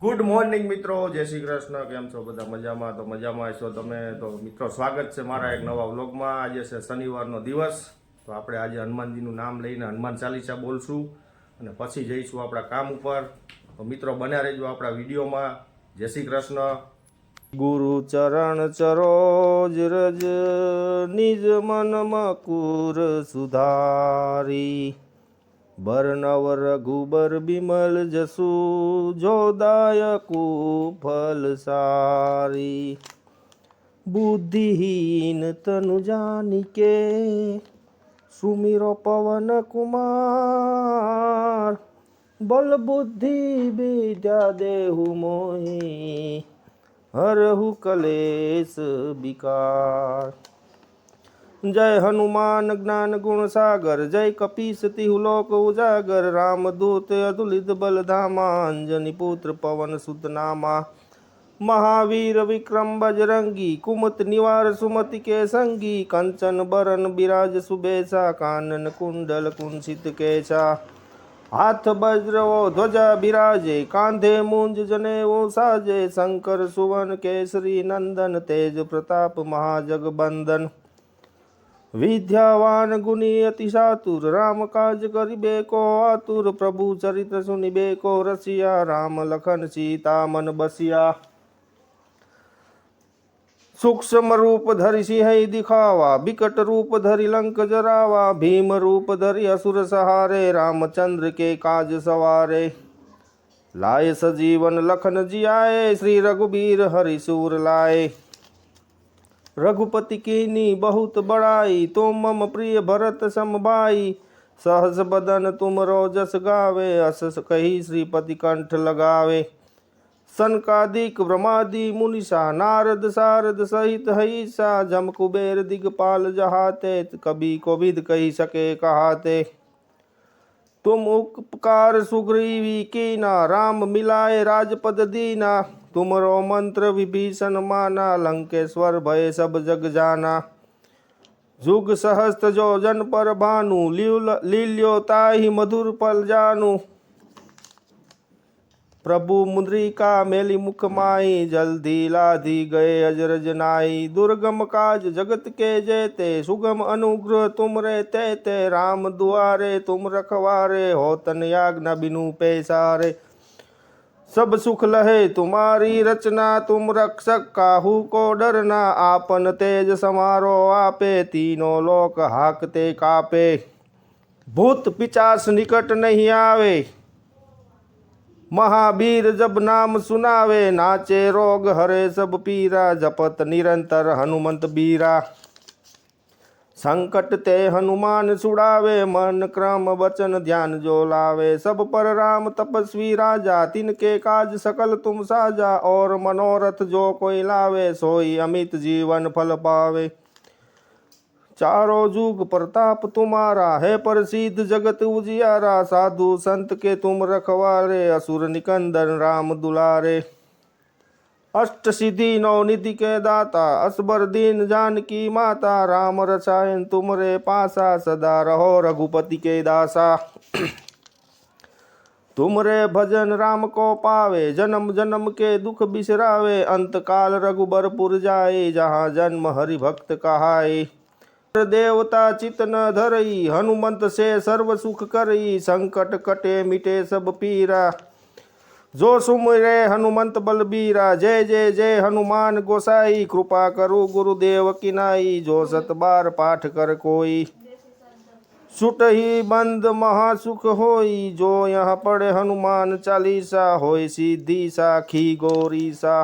Good morning મિત્રો, જય શ્રી કૃષ્ણ. કેમ છો બધા? મજામાં? તો મજામાં છો તમે તો મિત્રો, સ્વાગત છે મારા એક નવા વ્લોગમાં. આજે છે શનિવારનો દિવસ, તો આપણે આજે હનુમાનજીનું નામ લઈને હનુમાન ચાલીસા બોલશું અને પછી જઈશું આપણા કામ ઉપર. તો મિત્રો બન્યા રહેજો આપણા વિડીયોમાં. જય શ્રી કૃષ્ણ. ગુરુ ચરણ સરોજ રજ નિજ મન મકુર સુધારી, બરનવ રઘુબર બિમલ જસુ જોદાયકુ ફલ સારી, બુદ્ધિહીન તनु જાનિકે સુમિરો પવન કુમાર, બલ બુદ્ધિ વિદ્યા દેહુ મોહી, હરહુ કલેશ વિકાર. जय हनुमान ज्ञान गुण सागर, जय कपीस तिहु लोक उजागर, रामदूत अतुलित बल धामा, अंजनी पुत्र पवन सुत नामा, महावीर विक्रम बजरंगी, कुमत निवार सुमति के संगी, कंचन बरन बिराज सुबेसा, कानन कुंडल कुंसित केसा, हाथ वज्र वो ध्वजा बिराजे, कांधे मूंज जनेऊ साजे, शंकर सुवन केसरी नंदन, तेज प्रताप महाजगबंदन, विद्यावान गुणी अति चातुर, राम काज करिबे को आतुर, प्रभु चरित्र सुनिबे को रसिया, राम लखन सीता मन बसिया, सूक्ष्म रूप धरि सिंह दिखावा, बिकट रूप धरि लंक जरावा, भीम रूप धरि असुर सहारे, रामचंद्र के काज सवारे, लाए सजीवन लखन जियाए, श्री रघुबीर हरि सूर लाए, रघुपति कीनी बहुत बड़ाई, तुम मम प्रिय भरत सम भाई, सहस बदन तुम रोजस गावे, अस कही श्रीपति कंठ लगावे, सनकादिक ब्रह्मादि मुनिषा, नारद सारद सहित हईसा, जम कुबेर दिगपाल जहाते, कभी कोविद कही सके कहाते, तुम उपकार सुग्रीवी कीना, राम मिलाए राजपद दीना, तुमरो मंत्र विभीषण माना, लंकेश्वर भय सब जग जाना, जुग सहस्त्र जो जन पर भानु, लील्यो ताहि मधुर पल जानु, प्रभु मुद्रिका मेली मुख माई, जल्दी लाधी गए अजरज नाई, दुर्गम काज जगत के जेते, सुगम अनुग्रह तुम रे ते, राम दुआरे तुम रखवारे, होतन आज्ञा बिनु पैसारे, सब सुख लहे तुम्हारी रचना, तुम रक्षक काहू को डरना, आपन तेज समारो आपे, तीनों लोक हाकते कापे, भूत पिचास निकट नहीं आवे, महावीर जब नाम सुनावे, नाचे रोग हरे सब पीरा, जपत निरंतर हनुमंत बीरा, संकट ते हनुमान छुड़ावे, मन क्रम वचन ध्यान जो लावे, सब पर राम तपस्वी राजा, तिनके काज सकल तुम साजा, और मनोरथ जो कोई लावे, सोई अमित जीवन फल पावे, चारों जुग प्रताप तुम्हारा है, प्रसिद्ध जगत उजियारा, साधु संत के तुम रखवारे, असुर निकंदन राम दुलारे, अष्ट सिद्धि नौ निधि के दाता, असबर दीन जानकी माता, राम रसायन तुमरे पासा, सदा रहो रघुपति के दासा, तुमरे भजन राम को पावे, जन्म जन्म के दुख बिसरावे, अंत काल रघुबरपुर जाए, जहाँ जन्म हरि भक्त कहाए, देवता चित न धरई, हनुमंत से सर्व सुख करई, संकट कटे मिटे सब पीरा, जो सुमिरे हनुमंत बलबीरा, जय जय जय हनुमान गोसाई, कृपा करो गुरुदेव की नाई, जो सत बार पाठ कर कोई, सुट ही बंद महासुख होई, जो यहाँ पढ़े हनुमान चालीसा, होय सिद्धि साखी गौरी सा,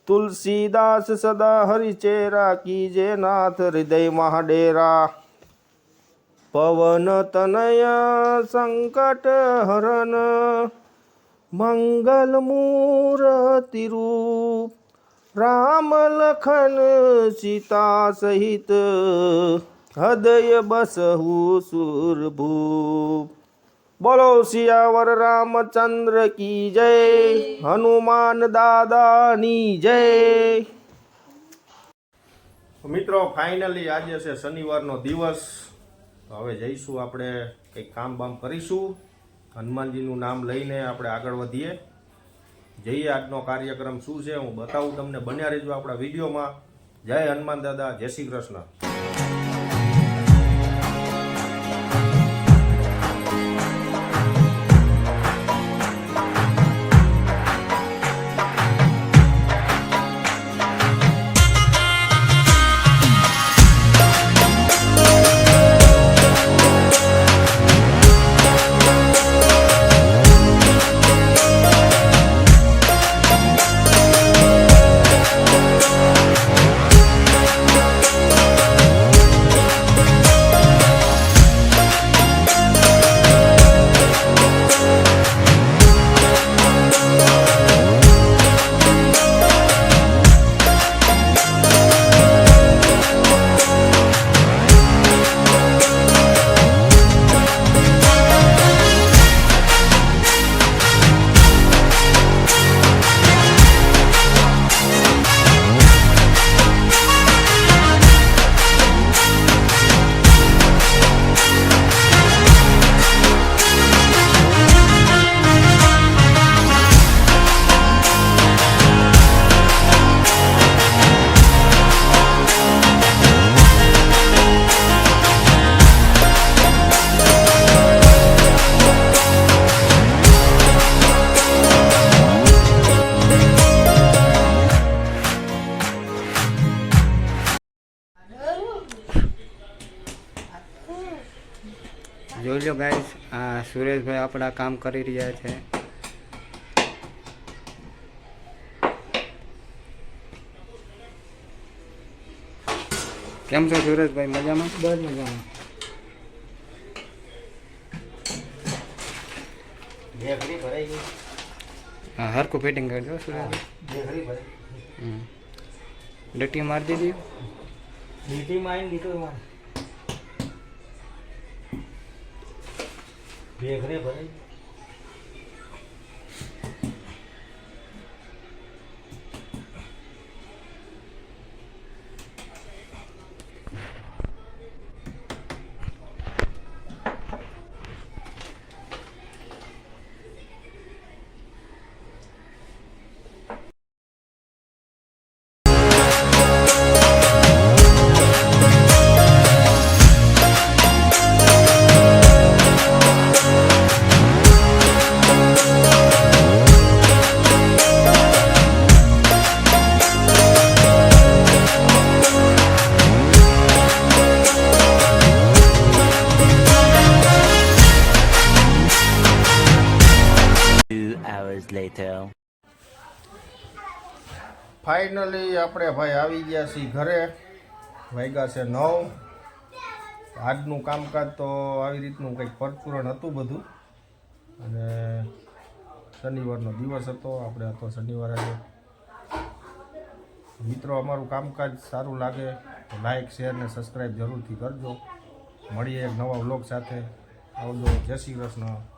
तुलसीदास सदा हरि चेरा, कीजे नाथ हृदय महाडेरा, पवन तनया संकट हरन, मंगल मूर्ति रूप, राम लखन सीता सहित, हृदय बसहु सुरभूप. बोलो सियावर रामचंद्र की जय, हनुमान दादानी जय. મિત્રો ફાઇનલી આજે છે શનિવારનો દિવસ. હવે જઈશું આપણે કંઈક કામ બામ કરીશું, હનુમાનજીનું નામ લઈને આપણે આગળ વધીએ. જઈએ આજનો કાર્યક્રમ શું છે હું બતાવું તમને. બન્યા રહેજો આપણા વિડીયોમાં. જય હનુમાન દાદા, જય શ્રી કૃષ્ણ. જોઈ લો ગાઈસ, આ સુરેશભાઈ આપણા કામ કરી રહ્યા છે. કેમ છો સુરેશભાઈ? મજામાં? બસ મજામાં. ભેખરી ભરાઈ ગઈ. હા, હરખું ફિટિંગ કરજો સુરેશભાઈ. ભેખરી ભરાઈ. ડટી મારી દીધી. લીટીમાં આવીને લીટો એમાં ભેખરી ભરાઈ. ફાઇનલી આપણે ભાઈ આવી ગયા છીએ ઘરે. વાગ્યા છે 9. આજનું કામકાજ તો આવી રીતનું કંઈક પરચુરણ હતું બધું. અને શનિવારનો દિવસ હતો, આપણે હતો શનિવારે. મિત્રો, અમારું કામકાજ સારું લાગે તો લાઈક, શેર ને સબસ્ક્રાઈબ જરૂરથી કરજો. મળીએ એક નવા વ્લોગ સાથે. આવજો. જય શ્રી કૃષ્ણ.